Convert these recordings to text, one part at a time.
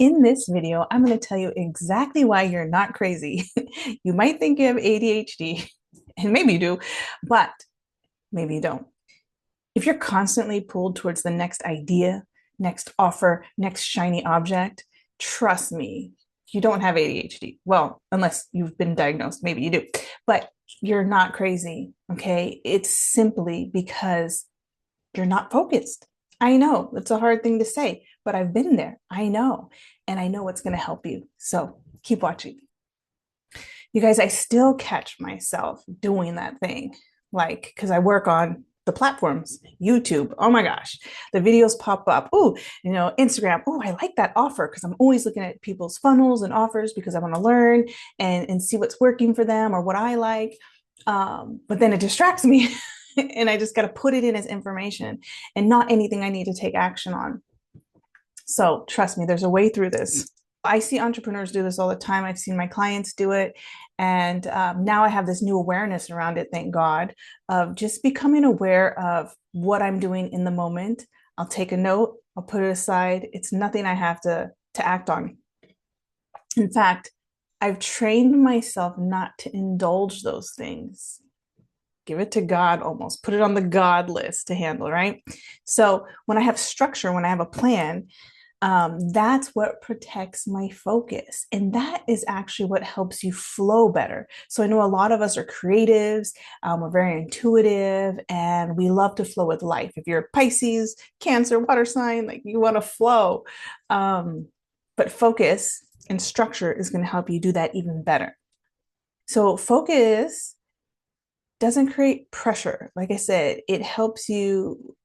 In this video, I'm going to tell you exactly why you're not crazy. You might think you have ADHD, and maybe you do, but maybe you don't. If you're constantly pulled towards the next idea, next offer, next shiny object, trust me, you don't have ADHD. Well, unless you've been diagnosed, maybe you do, but you're not crazy, okay? It's simply because you're not focused. I know it's a hard thing to say, but I've been there. I know, and I know what's going to help you. So keep watching. You guys, I still catch myself doing that thing, like, because I work on the platforms, YouTube. Oh my gosh, the videos pop up. Oh, Instagram. Oh, I like that offer because I'm always looking at people's funnels and offers because I want to learn and see what's working for them or what I like. But then it distracts me. And I just got to put it in as information and not anything I need to take action on. So trust me, there's a way through this. I see entrepreneurs do this all the time. I've seen my clients do it. And now I have this new awareness around it, thank God, of just becoming aware of what I'm doing in the moment. I'll take a note, I'll put it aside. It's nothing I have to act on. In fact, I've trained myself not to indulge those things. Give it to God almost, put it on the God list to handle, right? So when I have structure, when I have a plan, that's what protects my focus. And that is actually what helps you flow better. So I know a lot of us are creatives, we're very intuitive, and we love to flow with life. If you're a Pisces, Cancer, water sign, like you want to flow. But focus and structure is going to help you do that even better. So focus doesn't create pressure. Like I said, it helps you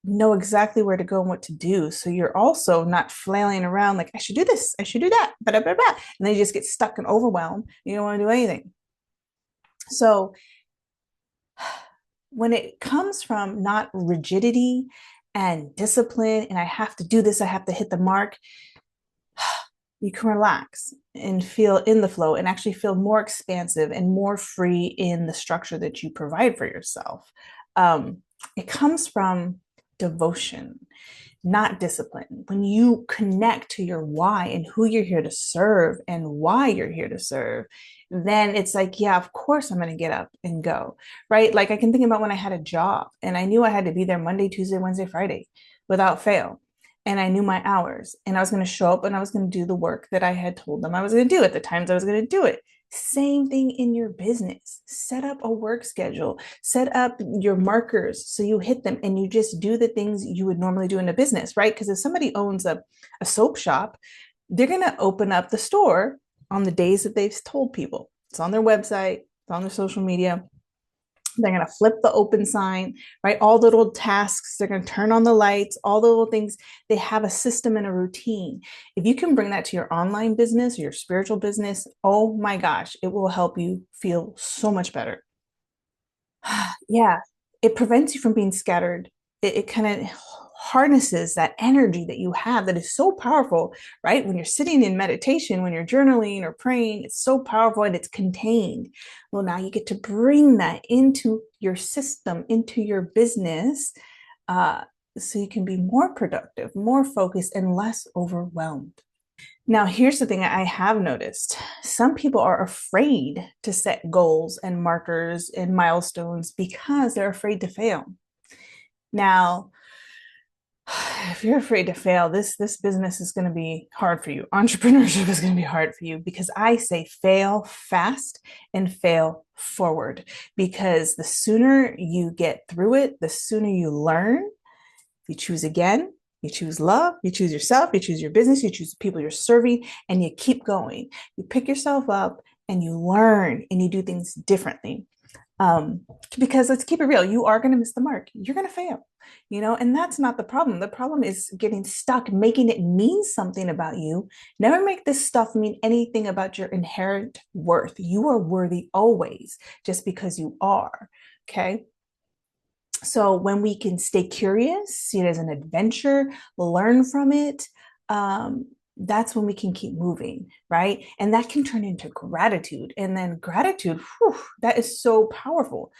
know exactly where to go and what to do. So you're also not flailing around like, I should do this, I should do that, blah, blah, blah. And then you just get stuck in overwhelm. You don't want to do anything. So when it comes from not rigidity and discipline, and I have to do this, I have to hit the mark, you can relax and feel in the flow and actually feel more expansive and more free in the structure that you provide for yourself. It comes from devotion, not discipline. When you connect to your why and who you're here to serve and why you're here to serve, then it's like, yeah, of course I'm going to get up and go, right? Like I can think about when I had a job and I knew I had to be there Monday, Tuesday, Wednesday, Friday without fail. And I knew my hours and I was going to show up and I was going to do the work that I had told them I was going to do at the times I was going to do it. Same thing in your business. Set up a work schedule, set up your markers so you hit them and you just do the things you would normally do in a business, right? Because if somebody owns a soap shop, they're going to open up the store on the days that they've told people. It's on their website, it's on their social media. They're going to flip the open sign, right? All the little tasks, they're going to turn on the lights, all the little things. They have a system and a routine. If you can bring that to your online business or your spiritual business, oh my gosh, it will help you feel so much better. Yeah, it prevents you from being scattered. It kind of harnesses that energy that you have that is so powerful, right? When you're sitting in meditation, when you're journaling or praying, it's so powerful and it's contained. Well, now you get to bring that into your system, into your business, so you can be more productive, more focused, and less overwhelmed. Now, here's the thing I have noticed. Some people are afraid to set goals and markers and milestones because they're afraid to fail. Now, if you're afraid to fail, this business is going to be hard for you. Entrepreneurship is going to be hard for you because I say fail fast and fail forward, because the sooner you get through it, the sooner you learn. You choose again, you choose love, you choose yourself, you choose your business, you choose the people you're serving, and you keep going. You pick yourself up and you learn and you do things differently. Because let's keep it real, you are going to miss the mark. You're going to fail, and that's not the problem. The problem is getting stuck, making it mean something about you. Never make this stuff mean anything about your inherent worth. You are worthy always, just because you are. Okay. So when we can stay curious, see it as an adventure, learn from it, that's when we can keep moving, right? And that can turn into gratitude. And then gratitude, whew, that is so powerful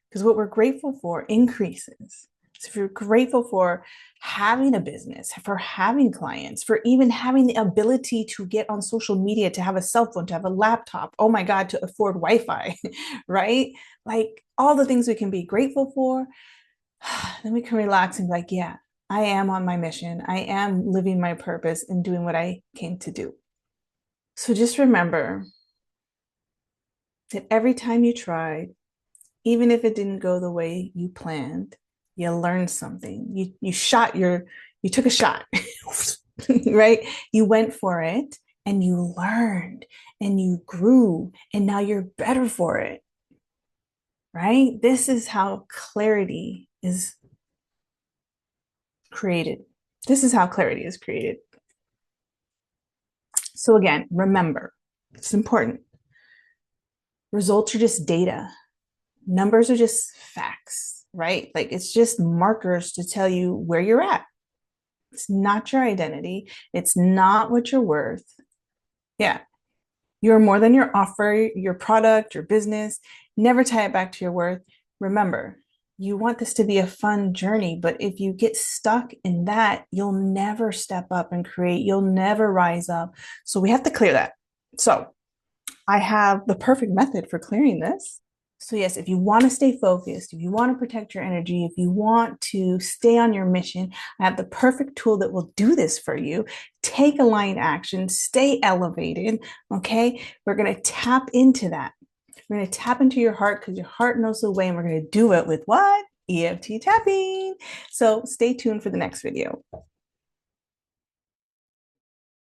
because what we're grateful for increases. So if you're grateful for having a business, for having clients, for even having the ability to get on social media, to have a cell phone, to have a laptop, oh my God, to afford Wi-Fi, right? Like all the things we can be grateful for, then we can relax and be like, yeah, I am on my mission. I am living my purpose and doing what I came to do. So just remember that every time you tried, even if it didn't go the way you planned, you learned something. You took a shot, right? You went for it and you learned and you grew and now you're better for it, right? This is how clarity is created. This is how clarity is created. So again, remember, it's important. Results are just data. Numbers are just facts, right? Like it's just markers to tell you where you're at. It's not your identity. It's not what you're worth. Yeah. You're more than your offer, your product, your business. Never tie it back to your worth. Remember, you want this to be a fun journey, but if you get stuck in that, you'll never step up and create. You'll never rise up. So we have to clear that. So I have the perfect method for clearing this. So, yes, if you want to stay focused, if you want to protect your energy, if you want to stay on your mission, I have the perfect tool that will do this for you. Take aligned action, stay elevated. Okay. We're going to tap into that. We're going to tap into your heart because your heart knows the way, and we're going to do it with what? EFT tapping. So, stay tuned for the next video.